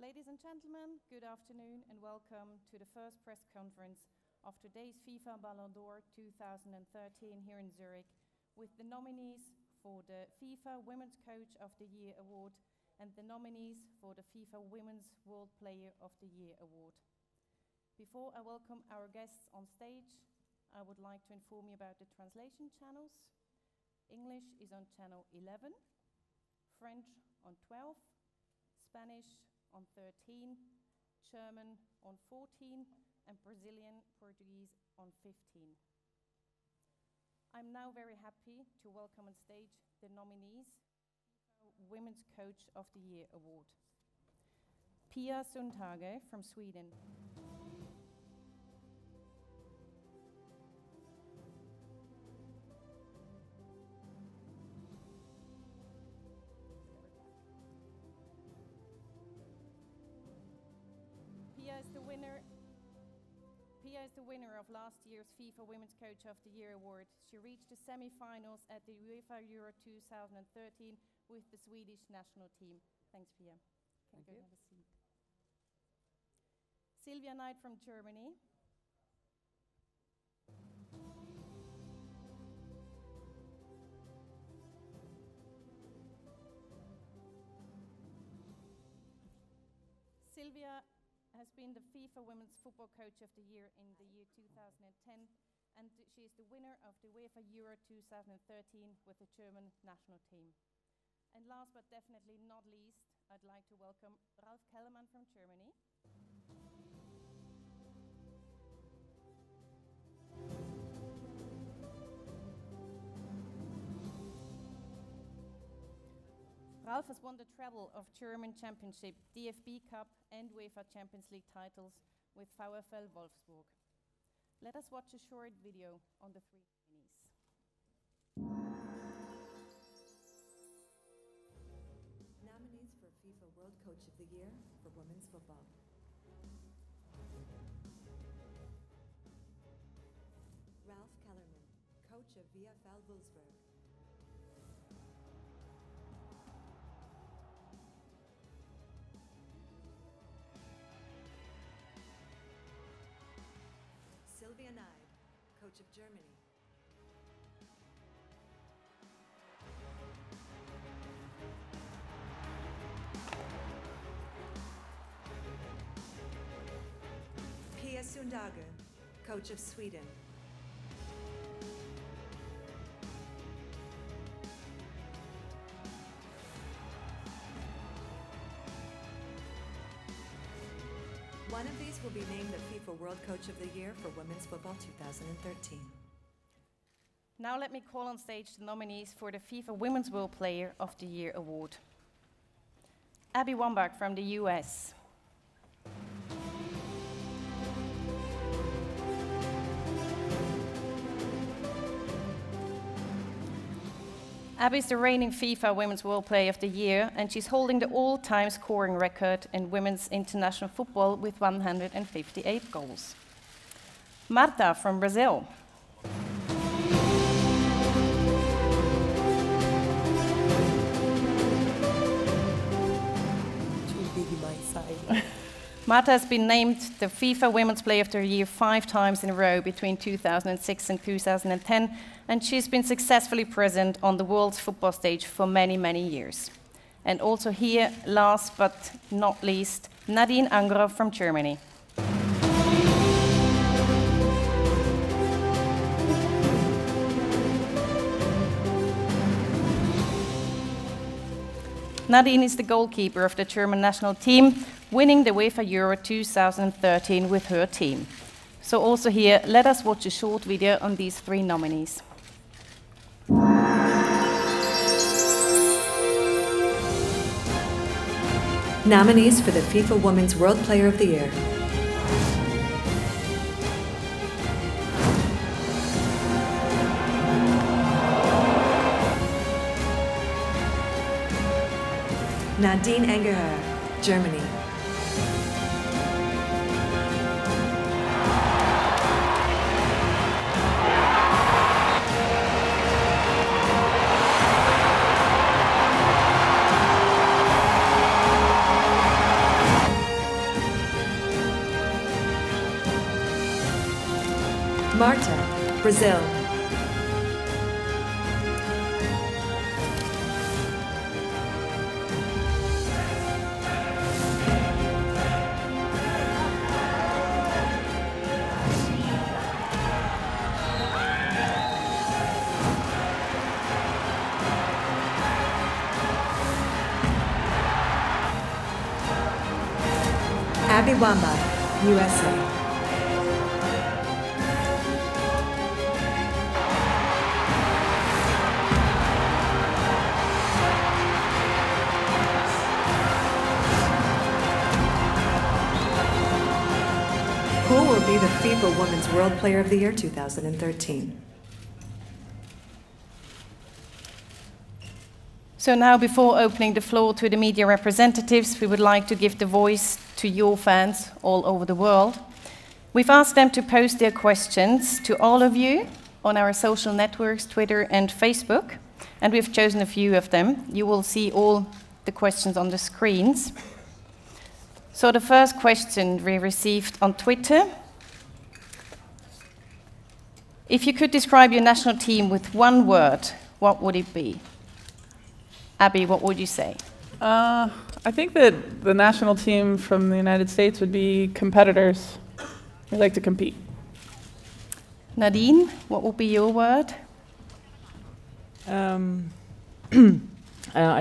Ladies and gentlemen, good afternoon and welcome to the first press conference of today's FIFA Ballon d'Or 2013 here in Zurich with the nominees for the FIFA Women's Coach of the Year Award and the nominees for the FIFA Women's World Player of the Year Award. Before I welcome our guests on stage, I would like to inform you about the translation channels. English is on channel 11, French on 12, Spanish on 13, German on 14, and Brazilian Portuguese on 15. I'm now very happy to welcome on stage the nominees for Women's Coach of the Year Award. Pia Sundhage from Sweden. Pia is the winner of last year's FIFA Women's Coach of the Year Award. She reached the semi-finals at the UEFA Euro 2013 with the Swedish national team. Thanks, Pia. Can you go have a seat? Sylvia Knight from Germany. Sylvia has been the FIFA Women's Football Coach of the Year in the year 2010, and she is the winner of the UEFA Euro 2013 with the German national team. And last but definitely not least, I'd like to welcome Ralf Kellermann from Germany. Ralf has won the treble of German Championship, DFB Cup and UEFA Champions League titles with VfL Wolfsburg. Let us watch a short video on the three nominees. Nominees for FIFA World Coach of the Year for women's football. Ralf Kellermann, coach of VfL Wolfsburg. Sylvia Knight, coach of Germany. Pia Sundhage, coach of Sweden. One of these will be named the FIFA World Coach of the Year for Women's Football 2013. Now let me call on stage the nominees for the FIFA Women's World Player of the Year Award. Abby Wambach from the US. Abby is the reigning FIFA Women's World Player of the Year, and she's holding the all-time scoring record in women's international football with 158 goals. Marta from Brazil. Too big in my side. Marta has been named the FIFA Women's Player of the Year 5 times in a row between 2006 and 2010, and she's been successfully present on the world's football stage for many, many years. And also here, last but not least, Nadine Angerer from Germany. Nadine is the goalkeeper of the German national team, winning the UEFA Euro 2013 with her team. So also here, let us watch a short video on these three nominees. Nominees for the FIFA Women's World Player of the Year. Nadine Angerer, Germany. Brazil. Wambach, USA. Who will be the FIFA Women's World Player of the Year 2013? So now, before opening the floor to the media representatives, we would like to give the voice to your fans all over the world. We've asked them to post their questions to all of you on our social networks, Twitter and Facebook, and we've chosen a few of them. You will see all the questions on the screens. So the first question we received on Twitter: if you could describe your national team with one word, what would it be? Abby, what would you say? I think that the national team from the United States would be competitors. We like to compete. Nadine, what would be your word? I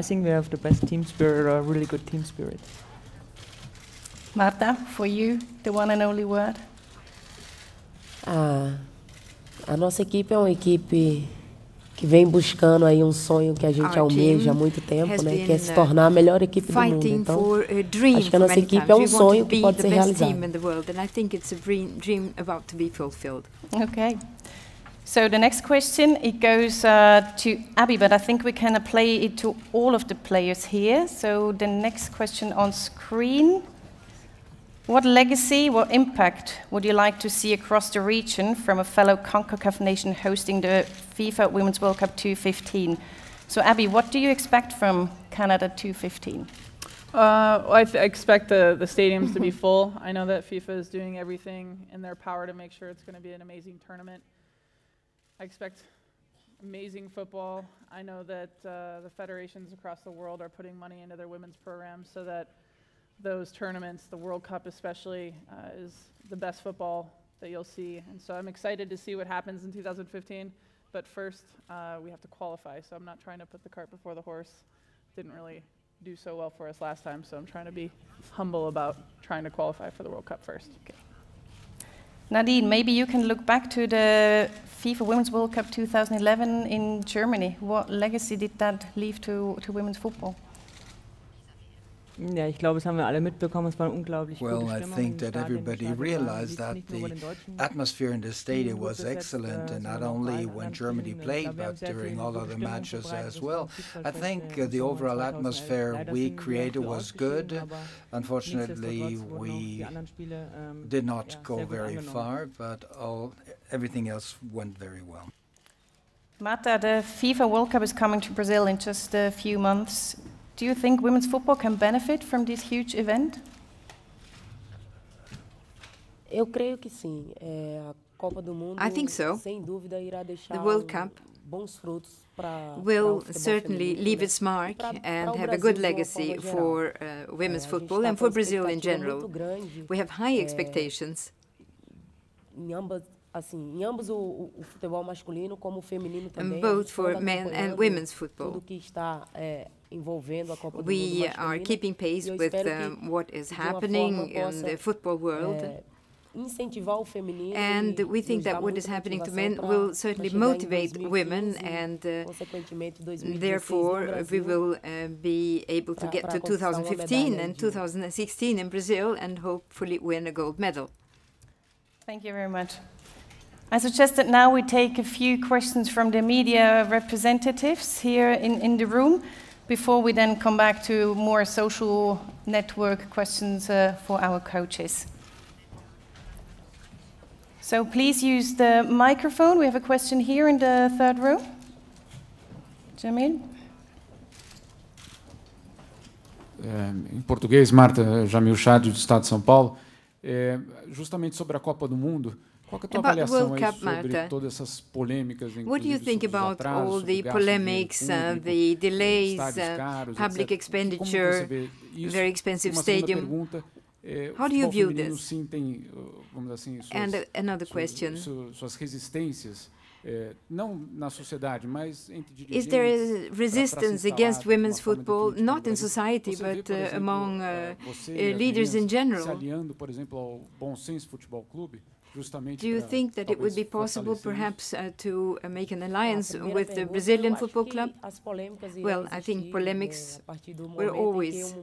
think we have the best team spirit, a really good team spirit. Marta, for you, the one and only word? A nossa equipe é uma equipe que vem buscando aí sonho que a gente almeja há muito tempo, né, que é se tornar a melhor equipe do mundo. Então, acho que a nossa equipe é sonho que pode ser realizado. Okay. So the next question, it goes to Abby, but I think we can apply it to all of the players here. So the next question on screen: what legacy, what impact would you like to see across the region from a fellow CONCACAF nation hosting the FIFA Women's World Cup 2015? So Abby, what do you expect from Canada 2015? I expect the stadiums to be full. I know that FIFA is doing everything in their power to make sure it's going to be an amazing tournament. I expect amazing football. I know that the federations across the world are putting money into their women's programs so that those tournaments, the World Cup especially, is the best football that you'll see. And so I'm excited to see what happens in 2015. But first, we have to qualify. So I'm not trying to put the cart before the horse. Didn't really do so well for us last time. So I'm trying to be humble about trying to qualify for the World Cup first. Okay. Nadine, maybe you can look back to the FIFA Women's World Cup 2011 in Germany. What legacy did that leave to women's football? Ja, ich glaube, das haben wir alle mitbekommen. Es war eine unglaublich gute Stimmung. Well, I think that everybody realized that the atmosphere in the stadium was excellent, and not only when Germany played, but during all other matches as well. I think the overall atmosphere we created was good. Unfortunately, we did not go very far, but everything else went very well. Marta, the FIFA World Cup is coming to Brazil in just a few months. Do you think women's football can benefit from this huge event? Eu creio que sim. A Copa do Mundo, I think so. sem dúvida, irá deixar The World Cup bons frutos will certainly leave its mark and have a good legacy for women's football and for Brazil in general. We have high expectations. Em ambos o futebol masculino como o feminino também. Both for men and women's football. Tudo que está envolvendo a Copa do Mundo We are keeping pace with what is happening in the football world. Incentivar o feminino. And we think that what is happening to men will certainly motivate women, and therefore we will be able to get to 2015 and 2016 in Brazil and hopefully win a gold medal. Thank you very much. I suggest that now we take a few questions from the media representatives here in the room before we then come back to more social network questions for our coaches. So please use the microphone. We have a question here in the third row. Jamil? Em português, Marta, Jamil Chad, do Estado de São Paulo. Justamente sobre a Copa do Mundo, About the World Cup, Marta, what do you think about all the polemics, the delays, public expenditure, very expensive stadium? How do you view this? And another question. Is there a resistance against women's football, not in society, but among leaders in general? Do you think that it would be possible, perhaps, to make an alliance with the Brazilian football club? Well, I think polemics will always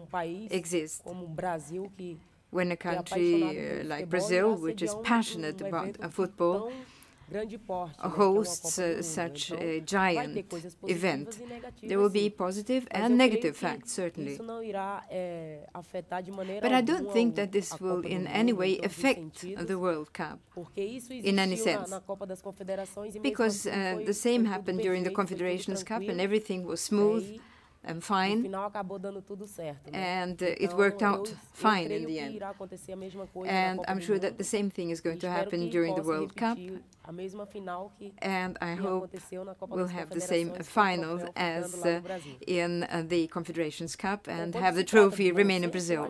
exist. When a country like Brazil, which is passionate about football, hosts such a giant event, there will be positive and negative facts, certainly. But I don't think that this will in any way affect the World Cup, in any sense. Because the same happened during the Confederations Cup and everything was smooth and fine, and it worked out fine in the end. And I'm sure that the same thing is going to happen during the World Cup, and I hope we'll have the same finals as in the Confederations Cup and have the trophy remain in Brazil.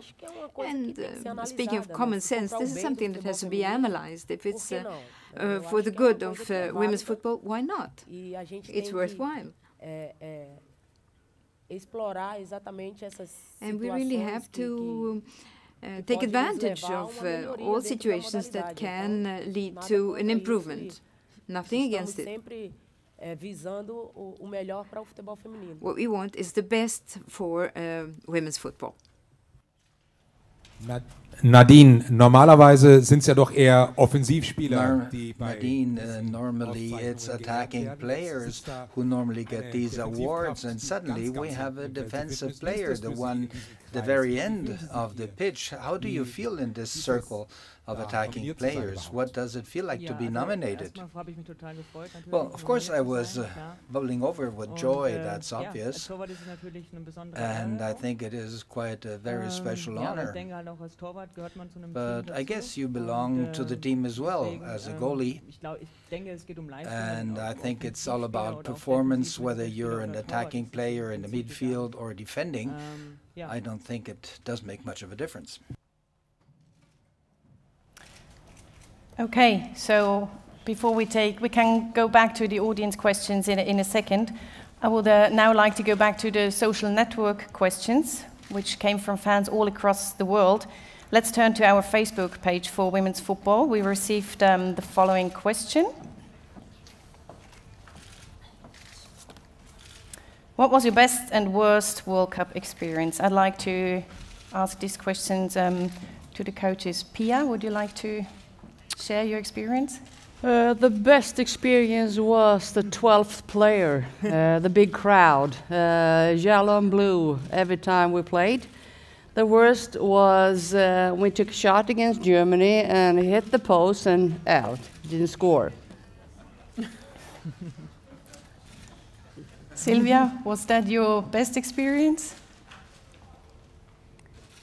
And speaking of common sense, this is something that has to be analyzed. If it's for the good of women's football, why not? It's worthwhile. And we really have to take advantage of all situations that can lead to an improvement. Nothing against it. What we want is the best for women's football. Nadine, normalerweise sind es ja doch eher Offensivspieler, die Nadine, normally it's attacking players who normally get these awards, and suddenly we have a defensive player, the one at the very end of the pitch. How do you feel in this circle of attacking players? What does it feel like to be nominated? Well, of course I was bubbling over with joy, that's obvious, and I think it is quite a very special honor. But I guess you belong to the team as well as a goalie, and I think it's all about performance, whether you're an attacking player in the midfield or defending. I don't think it does make much of a difference. Okay, so before we can go back to the audience questions in a second. I would now like to go back to the social network questions, which came from fans all across the world. Let's turn to our Facebook page for women's football. We received the following question. What was your best and worst World Cup experience? I'd like to ask these questions to the coaches. Pia, would you like to share your experience? The best experience was the 12th player, the big crowd, yellow and blue every time we played. The worst was we took a shot against Germany and hit the post and out, didn't score. Silvia, was that your best experience?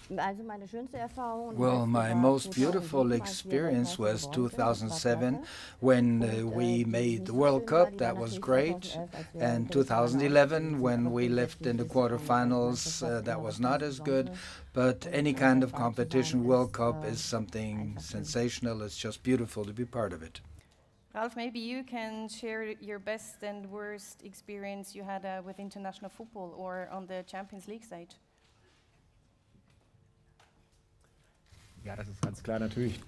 Well, my most beautiful experience was 2007 when we made the World Cup. That was great. And 2011 when we left in the quarterfinals, that was not as good. But any kind of competition, World Cup is something sensational. It's just beautiful to be part of it. Ralph, maybe you can share your best and worst experience you had with international football or on the Champions League stage.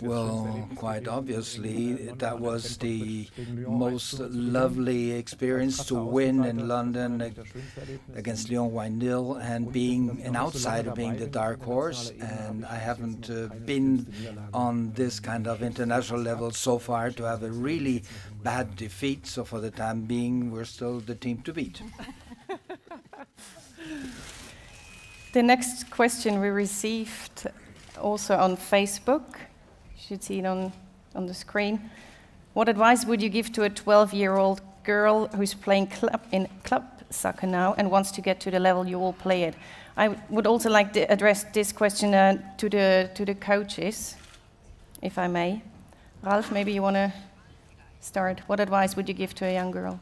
Well, quite obviously, that was the most lovely experience to win in London against Lyon 1-0 and being an outsider, being the dark horse. And I haven't been on this kind of international level so far to have a really bad defeat. So for the time being, we're still the team to beat. The next question we received also on Facebook, you should see it on the screen. What advice would you give to a 12-year-old girl who's playing club soccer now and wants to get to the level you all play at? I would also like to address this question to the coaches, if I may. Ralf, maybe you want to start. What advice would you give to a young girl?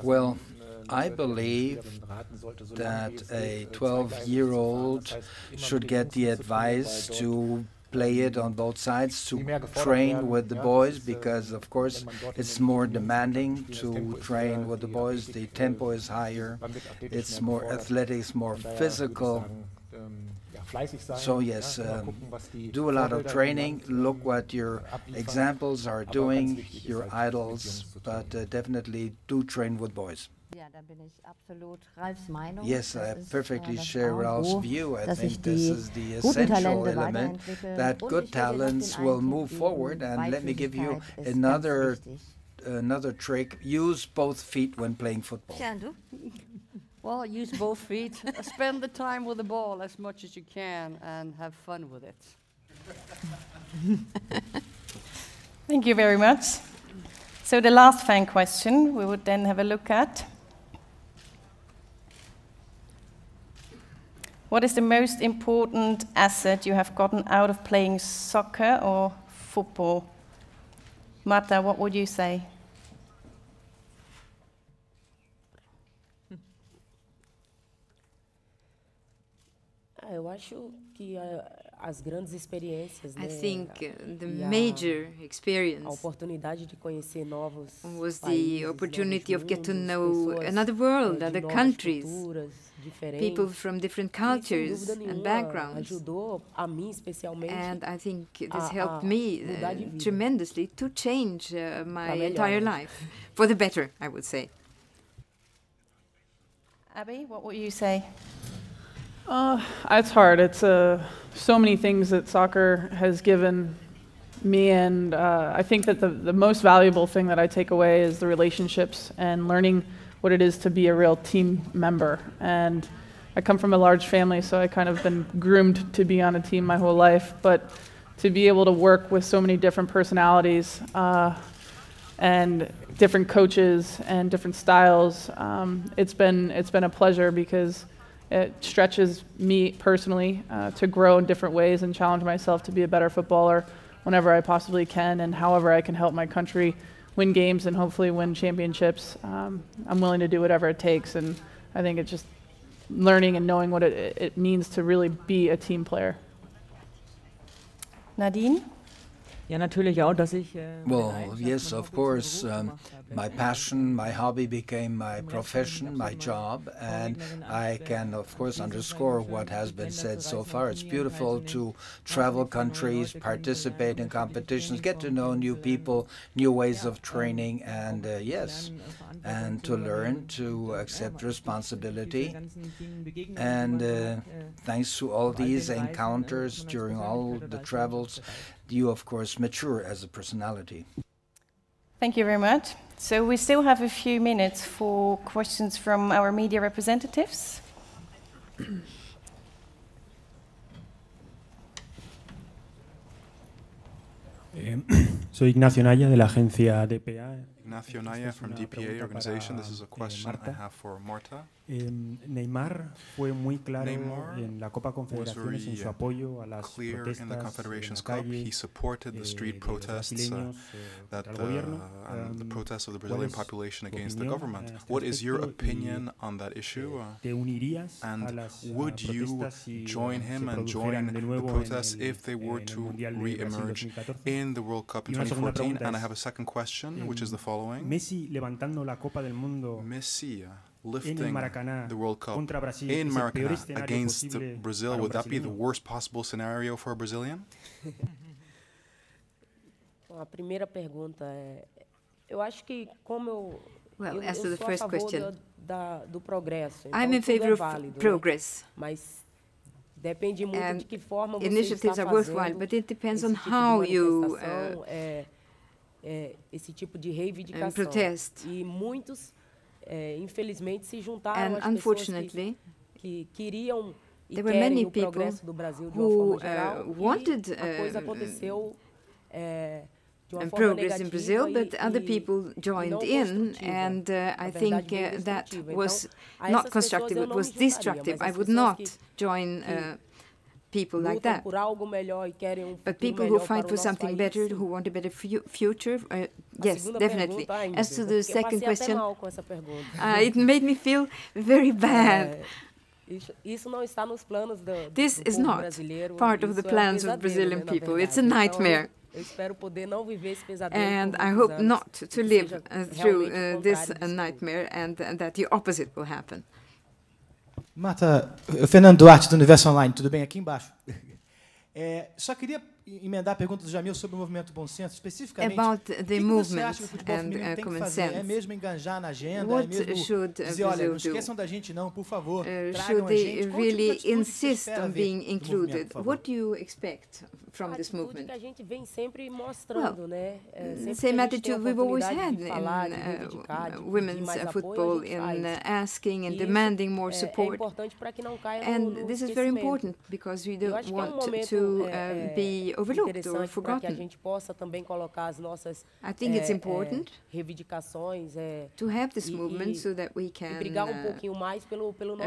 Well, I believe that a 12-year-old should get the advice to play it on both sides, to train with the boys, because of course it's more demanding to train with the boys. The tempo is higher, it's more athletic, it's more physical. So yes, do a lot of training, look what your examples are doing, your idols, but definitely do train with boys. Yes, I perfectly share Ralph's view. I think this is the essential element, that good talents will move forward. And let me give you another trick. Use both feet when playing football. Well, use both feet. Spend the time with the ball as much as you can and have fun with it. Thank you very much. So the last fan question we would then have a look at. What is the most important asset you have gotten out of playing soccer or football? Marta, what would you say? I think the major experience was the opportunity of getting to know another world, other countries, people from different cultures and backgrounds. And I think this helped me tremendously to change my entire life, for the better, I would say. Abby, what would you say? It's hard. It's so many things that soccer has given me, and I think that the most valuable thing that I take away is the relationships and learning what it is to be a real team member. And I come from a large family, so I kind of been groomed to be on a team my whole life, but to be able to work with so many different personalities and different coaches and different styles, it's been a pleasure, because it stretches me personally to grow in different ways and challenge myself to be a better footballer whenever I possibly can, and however I can help my country win games and hopefully win championships. I'm willing to do whatever it takes, and I think it's just learning and knowing what it means to really be a team player. Nadine? Ja, natürlich auch, dass ich well, yes, of course. My passion, my hobby became my profession, my job, and I can, of course, underscore what has been said so far. It's beautiful to travel countries, participate in competitions, get to know new people, new ways of training, and yes, and to learn to accept responsibility. And thanks to all these encounters during all the travels, you, of course, mature as a personality. Thank you very much. So we still have a few minutes for questions from our media representatives. Soy Ignacio Naya de la agencia DPA. Ignacio Naya from DPA organization. This is a question I have for Marta. Neymar fue muy claro en la Copa Confederaciones en su apoyo a las protestas in the Confederations Cup. He supported the street protests that the protests of the Brazilian population against the government. What is your opinion on that issue? And would you join him and join the protests if they were to re-emerge in the World Cup in 2014? And I have a second question, which is the following. Messi levantando la Copa del Mundo. Messi lifting the World Cup in Maracanã against Brazil, would that be the worst possible scenario for a Brazilian? A primeira pergunta é, eu acho que como well, as to the first question, do progresso. I'm in favor of progress. Mas depende muito de que forma você initiatives are worthwhile, but it depends on how you esse tipo de reivindicação. Protest. E muitos infelizmente se juntaram às pessoas que queriam e there were many o progresso do Brasil de uma who forma geral, wanted a coisa aconteceu de uma forma progress in Brazil, but other people joined in, and I think that was not constructive, it was destructive. I would not join people like that. But people who fight for something better, who want a better future, yes, definitely. As to the second question, it made me feel very bad. This is not part of the plans of Brazilian people. It's a nightmare. And I hope not to live through this nightmare, and that the opposite will happen. Marta, Fernando Duarte do Universo Online, tudo bem? Aqui embaixo. Só queria emendar a pergunta do Jamil sobre o movimento Bom Senso, especificamente. About the movement and common sense. É mesmo engajar na agenda, what é mesmo should dizer, olha, não esqueçam da gente não, por favor. Should they really insist on being included? What do you expect from this movement? Well, same attitude we've always had in women's football, in asking and demanding more support. And this is very important because we don't want to be overlooked or forgotten. I think it's important to have this movement so that we can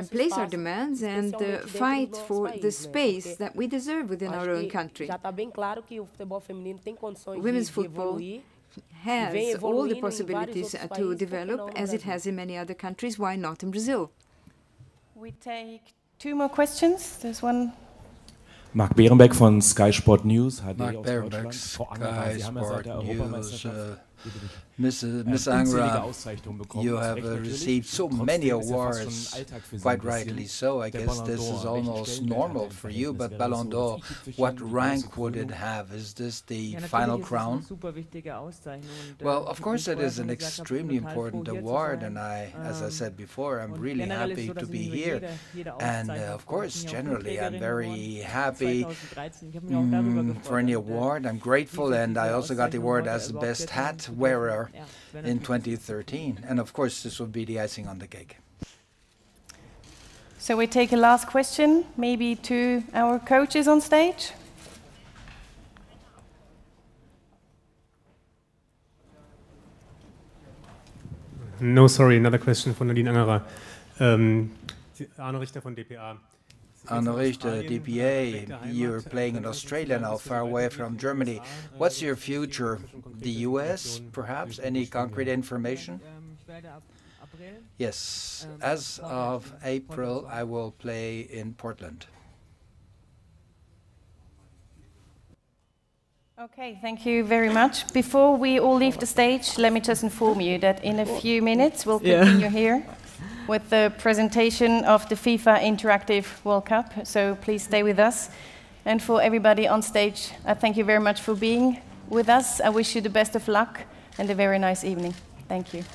place our demands and fight for the space that we deserve within our own country. Women's football has all the possibilities to develop as it has in many other countries. Why not in Brazil? We take 2 more questions. There's one. Mark Berenbeck von Sky Sport News. Mark Berenbeck, Sky Sport News. Ms. Angerer, you have received so many awards, quite rightly so. I guess this is almost normal for you, but Ballon d'Or, what rank would it have? Is this the final crown? Well, of course it is an extremely important award, and as I said before, I'm really happy to be here. And of course, generally, I'm very happy for any award. I'm grateful, and I also got the award as the best hat wearer in 2013, and of course this will be the icing on the cake. So we take a last question, maybe to our coaches on stage. No, sorry, another question from Nadine Angerer. Arno Richter von DPA. Arno Richter, DPA, you're playing in Australia now, far away from Germany. What's your future? The US, perhaps? Any concrete information? Yes, as of April, I will play in Portland. Okay, thank you very much. Before we all leave the stage, let me just inform you that in a few minutes we'll continue here with the presentation of the FIFA Interactive World Cup, so please stay with us. And for everybody on stage, I thank you very much for being with us. I wish you the best of luck and a very nice evening. Thank you.